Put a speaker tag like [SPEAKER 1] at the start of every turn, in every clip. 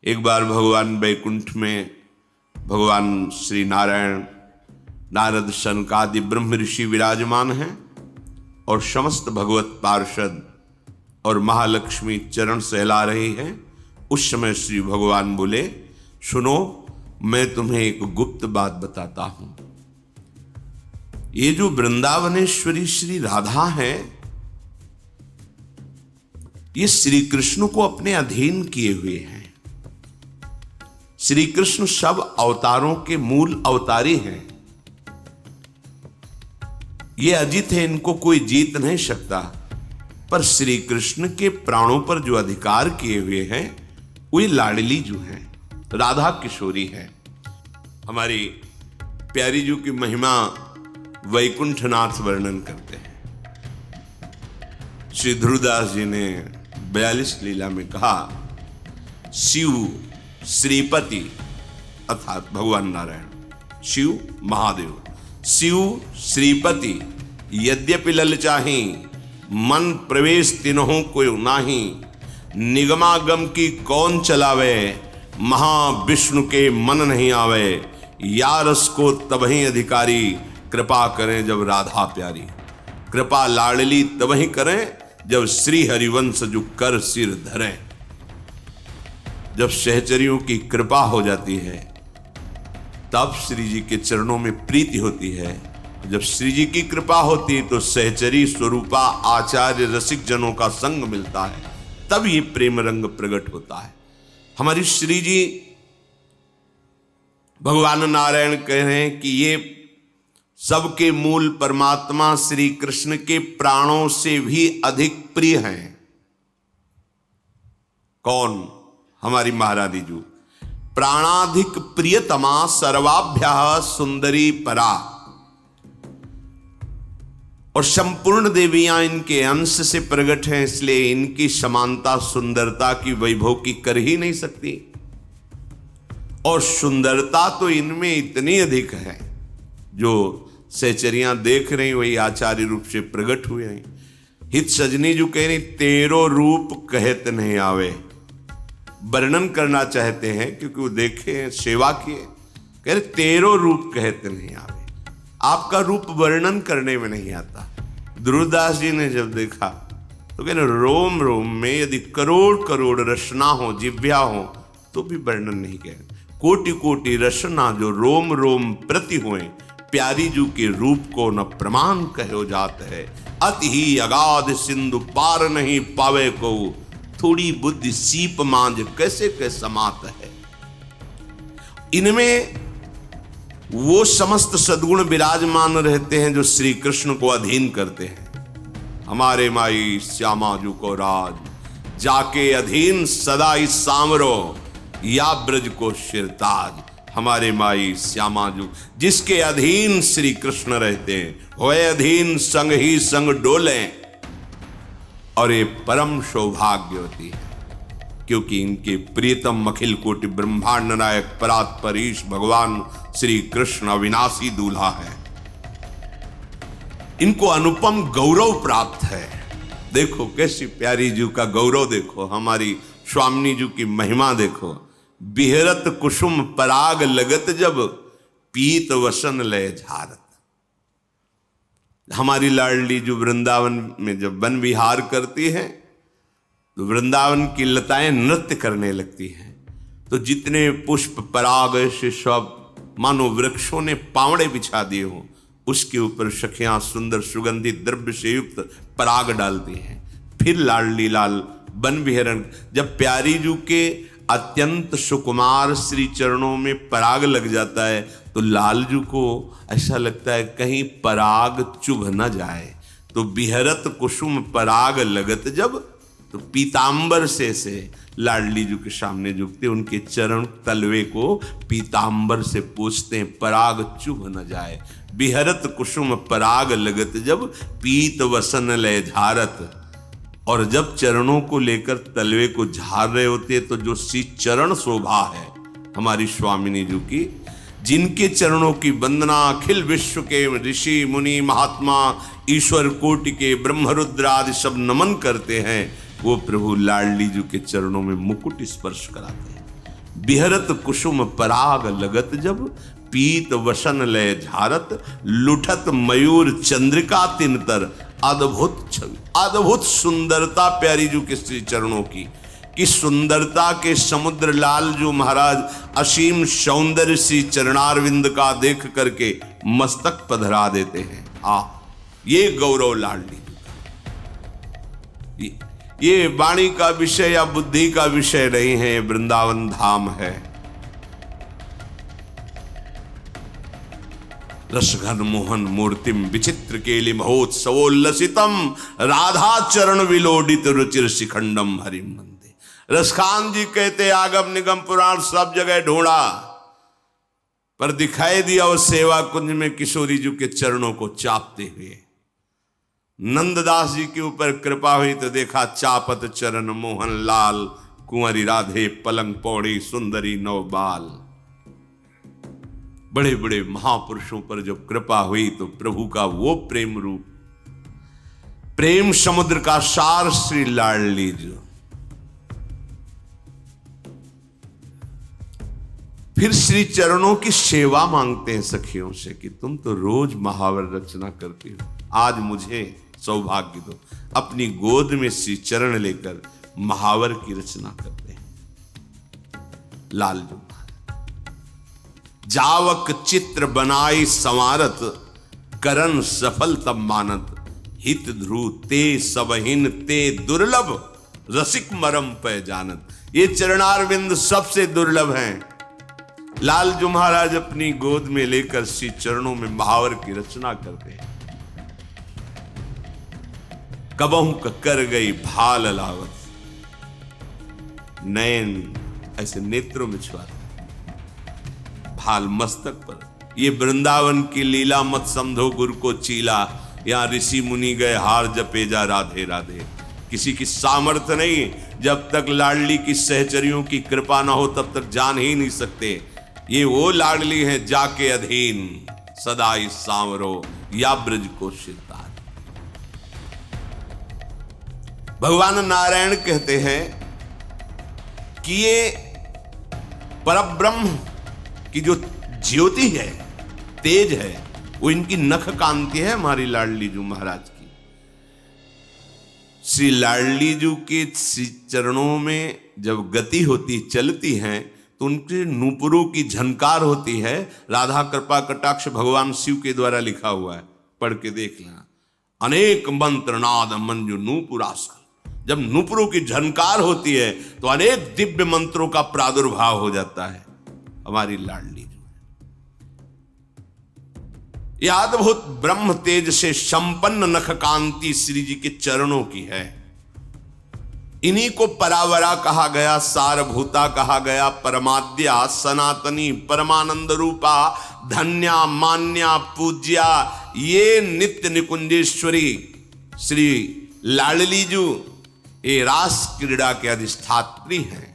[SPEAKER 1] एक बार भगवान वैकुंठ में भगवान श्री नारायण, नारद, सनकादि ब्रह्म ऋषि विराजमान हैं और समस्त भगवत पार्षद और महालक्ष्मी चरण सहला रही हैं। उस समय श्री भगवान बोले, सुनो, मैं तुम्हें एक गुप्त बात बताता हूं। ये जो वृंदावनेश्वरी श्री राधा है, ये श्री कृष्ण को अपने अधीन किए हुए हैं। श्री कृष्ण सब अवतारों के मूल अवतारी हैं। ये अजित है, इनको कोई जीत नहीं सकता। पर श्री कृष्ण के प्राणों पर जो अधिकार किए हुए हैं वे लाडली जो हैं, राधा किशोरी है। हमारी प्यारी जी की महिमा वैकुंठनाथ वर्णन करते हैं। श्री ध्रुवदास जी ने 42 लीला में कहा, शिव श्रीपति अर्थात भगवान नारायण, शिव महादेव, शिव श्रीपति यद्यपि ललचाही, मन प्रवेश तिन्हों को नाही, निगमागम की कौन चलावे, महाविष्णु के मन नहीं आवे, यारस को तबही अधिकारी, कृपा करें जब राधा प्यारी। कृपा लाडली तबही करें जब श्री हरिवंश जो कर सिर धरें। जब सहचरियों की कृपा हो जाती है तब श्री जी के चरणों में प्रीति होती है। जब श्री जी की कृपा होती है तो सहचरी स्वरूपा आचार्य रसिक जनों का संग मिलता है, तब ये प्रेम रंग प्रकट होता है। हमारी श्री जी भगवान नारायण कह रहे हैं कि ये सबके मूल परमात्मा श्री कृष्ण के प्राणों से भी अधिक प्रिय हैं। कौन? हमारी महारानी जी। प्राणाधिक प्रियतमा सर्वाभ्याः सुंदरी परा। और संपूर्ण देवियां इनके अंश से प्रकट हैं, इसलिए इनकी समानता सुंदरता की वैभव की कर ही नहीं सकती। और सुंदरता तो इनमें इतनी अधिक है, जो सहचरियां देख रही वही आचार्य रूप से प्रकट हुए हैं। हित सजनी जो कह रही, तेरो रूप कहत नहीं आवे। वर्णन करना चाहते हैं क्योंकि वो देखे, सेवा किए, कह रहे तेरो रूप कहते नहीं आवे। आपका रूप वर्णन करने में नहीं आता। ध्रुवदास जी ने जब देखा तो कह रहे, रोम रोम में यदि करोड़ करोड़ रचना हो, जिव्या हो, तो भी वर्णन नहीं कह। कोटि कोटि रचना जो रोम रोम प्रति हुए, प्यारी जू के रूप को न प्रमाण कहो जात है। अति ही अगाध सिंधु पार नहीं पावे को, थोड़ी बुद्धि सीप मांझ कैसे के समात है। इनमें वो समस्त सद्गुण विराजमान रहते हैं जो श्री कृष्ण को अधीन करते हैं। हमारे माई श्यामा जू को राज, जाके अधीन सदा ही सांवरो, या ब्रज को शिरताज। हमारे माई श्यामा जू जिसके अधीन श्री कृष्ण रहते हैं, वह अधीन संग ही संग डोले। और ये परम सौभाग्यवती है क्योंकि इनके प्रियतम अखिल कोटि ब्रह्मांड नायक परात्पर ईश भगवान श्री कृष्ण अविनाशी दूल्हा है। इनको अनुपम गौरव प्राप्त है। देखो कैसी प्यारी जी का गौरव, देखो हमारी स्वामिनी जी की महिमा देखो। बिहरत कुसुम पराग लगत जब, पीत वसन लय झारत। हमारी लाडली जो वृंदावन में जब वन विहार करती है तो वृंदावन की लताएं नृत्य करने लगती हैं। तो जितने पुष्प पराग से सब मानो वृक्षों ने पावड़े बिछा दिए हो, उसके ऊपर सखियां सुंदर सुगंधित द्रव्य से युक्त पराग डालती हैं। फिर लाडली लाल वन विहरण, जब प्यारी जू के अत्यंत सुकुमार श्री चरणों में पराग लग जाता है तो लालजू को ऐसा लगता है कहीं पराग चुभ न जाए। तो बिहरत कुसुम पराग लगत जब, तो पीतांबर से लाडली जू के सामने झुकते, उनके चरण तलवे को पीतांबर से पूछते हैं, पराग चुभ न जाए। बिहरत कुसुम पराग लगत जब, पीत वसन लय झारत। और जब चरणों को लेकर तलवे को झाड़ रहे होते तो जो सी चरण शोभा है हमारी स्वामिनी जी की, जिनके चरणों की वंदना अखिल विश्व के ऋषि मुनि महात्मा ईश्वर कोटि के ब्रह्मरुद्र आदि सब नमन करते हैं, वो प्रभु लाडली जी के चरणों में मुकुट स्पर्श कराते हैं। बिहरत कुसुम पराग लगत जब, पीत वसन लय झारत, लुठत मयूर चंद्रिका तिनतर। अद्भुत छवि, अद्भुत सुंदरता प्यारी जू के श्री चरणों की, कि सुंदरता के समुद्र लाल जो महाराज असीम सौंदर्य सी चरणारविंद का देख करके मस्तक पधरा देते हैं। ये गौरव लाडली, ये वाणी का विषय या बुद्धि का विषय नहीं है, वृंदावन धाम है। रसघन मोहन मूर्तिम विचित्र केलि महोत्सवोल्लसितम, राधा चरण विलोडित रुचिर शिखंडम हरिम वंदे। रसखान जी कहते आगम निगम पुराण सब जगह ढूंढा, पर दिखाई दिया उस सेवा कुंज में किशोरी जी के चरणों को चापते हुए। नंददास जी के ऊपर कृपा हुई तो देखा चापत चरण मोहन लाल, कुंवरी राधे पलंग पौड़ी सुंदरी नवबाल। बड़े बड़े महापुरुषों पर जब कृपा हुई तो प्रभु का वो प्रेम रूप, प्रेम समुद्र का सार श्री लाडली जी। फिर श्री चरणों की सेवा मांगते हैं सखियों से कि तुम तो रोज महावर रचना करती हो, आज मुझे सौभाग्य दो। अपनी गोद में श्री चरण लेकर महावर की रचना करते हैं लाल जी। जावक चित्र बनाई संवारत, करन सफल तब मानत, हित ध्रुव ते सबहिन ते दुर्लभ, रसिक मरम पे जानत। ये चरणारविंद सबसे दुर्लभ हैं। लाल जी महाराज अपनी गोद में लेकर श्री चरणों में महावर की रचना करते हैं। कबहू कर गई भाल लावत, नयन ऐसे नेत्रों में छुआते, भाल मस्तक पर। ये वृंदावन की लीला मत समझो गुरु को चीला, यहां ऋषि मुनि गए हार जपे जा राधे राधे। किसी की सामर्थ्य नहीं, जब तक लाडली की सहचरियों की कृपा ना हो तब तक जान ही नहीं सकते। ये वो लाडली है जाके अधीन, सदा इस सांवरो या ब्रज को सिरताज। भगवान नारायण कहते हैं कि ये परब्रह्म की जो ज्योति है, तेज है, वो इनकी नख कांति है हमारी लाडली जू महाराज की। श्री लाडली जू के श्री चरणों में जब गति होती, चलती हैं, तो उनके नूपुरों की झनकार होती है। राधा कृपा कटाक्ष भगवान शिव के द्वारा लिखा हुआ है, पढ़ के देख लेना। अनेक मंत्र नाद मंजु नूपुरास्कर। जब नूपुरों की झनकार होती है तो अनेक दिव्य मंत्रों का प्रादुर्भाव हो जाता है। हमारी लाडली जो है, यह अद्भुत ब्रह्म तेज से संपन्न नख कांति श्री जी के चरणों की है। इन्हीं को परावरा कहा गया, सारभूता कहा गया, परमाद्या सनातनी परमानंद रूपा, धन्या मान्या पूज्या। ये नित्य निकुंजेश्वरी श्री लाडली जू ये रास क्रीड़ा के अधिष्ठात्री हैं।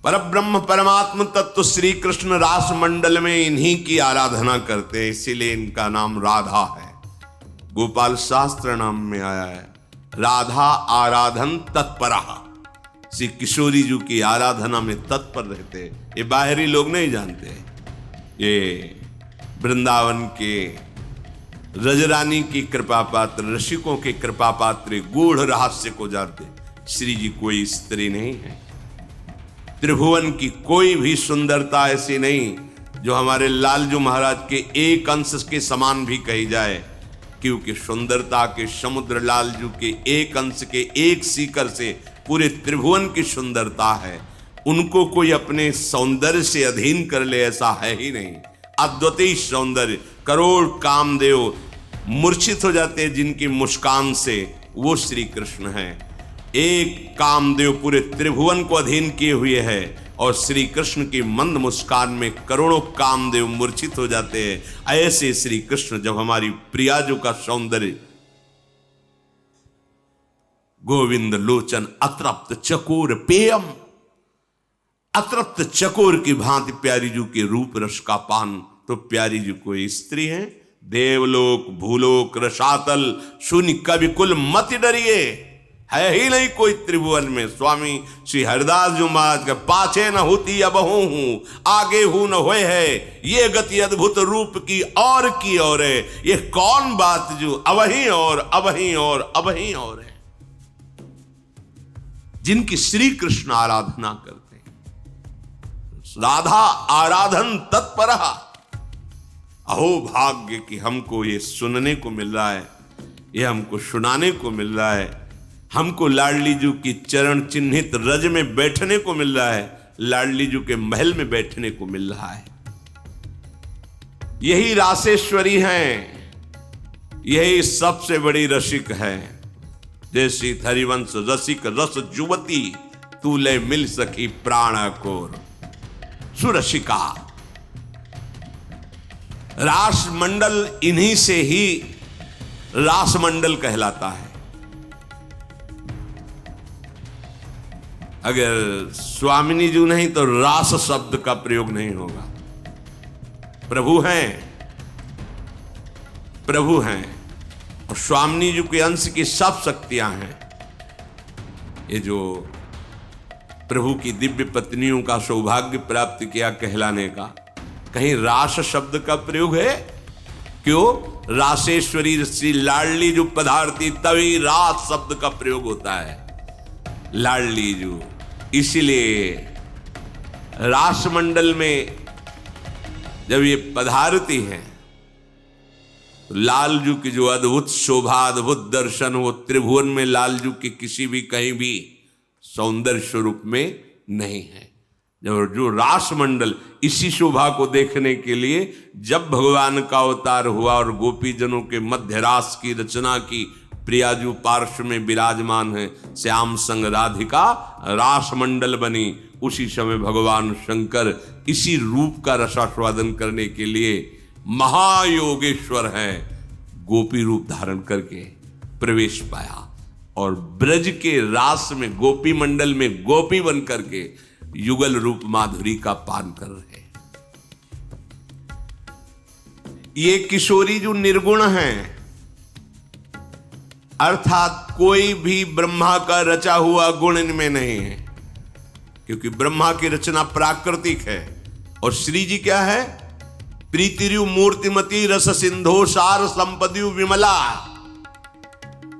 [SPEAKER 1] परब्रह्म परमात्म तत्व श्री कृष्ण रास मंडल में इन्हीं की आराधना करते हैं, इसीलिए इनका नाम राधा है। गोपाल शास्त्र नाम में आया है राधा आराधन तत्परा। श्री किशोरी जी की आराधना में तत्पर रहते। ये बाहरी लोग नहीं जानते, ये वृंदावन के रजरानी की कृपा पात्र, ऋषिकों के कृपा पात्र गूढ़ रहस्य को जानते। श्री जी कोई स्त्री नहीं है, त्रिभुवन की कोई भी सुंदरता ऐसी नहीं जो हमारे लालजू महाराज के एक अंश के समान भी कही जाए, क्योंकि सुंदरता के समुद्र लालजू के एक अंश के एक सीकर से पूरे त्रिभुवन की सुंदरता है। उनको कोई अपने सौंदर्य से अधीन कर ले ऐसा है ही नहीं। अद्वितीय सौंदर्य, करोड़ कामदेव मूर्छित हो जाते हैं जिनकी मुस्कान से, वो श्री कृष्ण है। एक कामदेव पूरे त्रिभुवन को अधीन किए हुए है, और श्री कृष्ण की मंद मुस्कान में करोड़ों कामदेव मूर्छित हो जाते हैं। ऐसे श्री कृष्ण जब हमारी प्रियाजू का सौंदर्य, गोविंद लोचन अतृप्त चकोर पेयम, अतृप्त चकोर की भांति प्यारी जू के रूप रस का पान। तो प्यारी जू कोई स्त्री है, देवलोक भूलोक रसातल शून्य कवि कुल मत डरिए। है ही नहीं कोई त्रिभुवन में। स्वामी श्री हरिदास जी महाराज के पाछे न होती अबहू हूं, आगे हूं न होए है, ये गति अद्भुत रूप की और है। ये कौन बात जो अबही और अबही और अबही और है। जिनकी श्री कृष्ण आराधना करते हैं, राधा आराधन तत्पर। अहो भाग्य कि हमको ये सुनने को मिल रहा है, ये हमको सुनाने को मिल रहा है, हमको लाडली जू की चरण चिन्हित रज में बैठने को मिल रहा है, लाडली जू के महल में बैठने को मिल रहा है। यही रासेश्वरी हैं, यही सबसे बड़ी रसिक है। जैसी हरिवंश रसिक रस जुवती, तू ले मिल सकी प्राण कोर। सुरसिका रास मंडल, इन्हीं से ही रास मंडल कहलाता है। अगर स्वामिनी जी नहीं तो रास शब्द का प्रयोग नहीं होगा। प्रभु हैं, प्रभु हैं, और स्वामिनी जी के अंश की सब शक्तियां हैं। ये जो प्रभु की दिव्य पत्नियों का सौभाग्य प्राप्त किया कहलाने का, कहीं रास शब्द का प्रयोग है? क्यों? रासेश्वरी श्री लाडली जो पधारती, तभी रास शब्द का प्रयोग होता है। लाडली जो, इसलिए रासमंडल में जब ये पधारती हैं तो लालजू की जो अद्भुत शोभा, अद्भुत दर्शन, वो त्रिभुवन में लालजू की किसी भी कहीं भी सौंदर्य स्वरूप में नहीं है। जब जो रासमंडल, इसी शोभा को देखने के लिए जब भगवान का अवतार हुआ और गोपी जनों के मध्य रास की रचना की, प्रियाजू पार्श्व में विराजमान है, श्याम संग राधिका रासमंडल बनी। उसी समय भगवान शंकर इसी रूप का रसास्वादन करने के लिए महायोगेश्वर है, गोपी रूप धारण करके प्रवेश पाया और ब्रज के रास में, गोपी मंडल में गोपी बन करके युगल रूप माधुरी का पान कर रहे। ये किशोरी जो निर्गुण हैं, अर्थात कोई भी ब्रह्मा का रचा हुआ गुण इनमें नहीं है, क्योंकि ब्रह्मा की रचना प्राकृतिक है और श्री जी क्या है? प्रीतिरु मूर्तिमती रस सिंधो सार संपदियु विमला।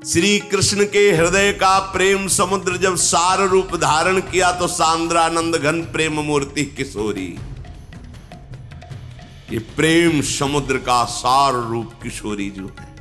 [SPEAKER 1] श्री कृष्ण के हृदय का प्रेम समुद्र जब सार रूप धारण किया तो सांद्रानंद घन प्रेम मूर्ति किशोरी। ये प्रेम समुद्र का सार रूप किशोरी जो है,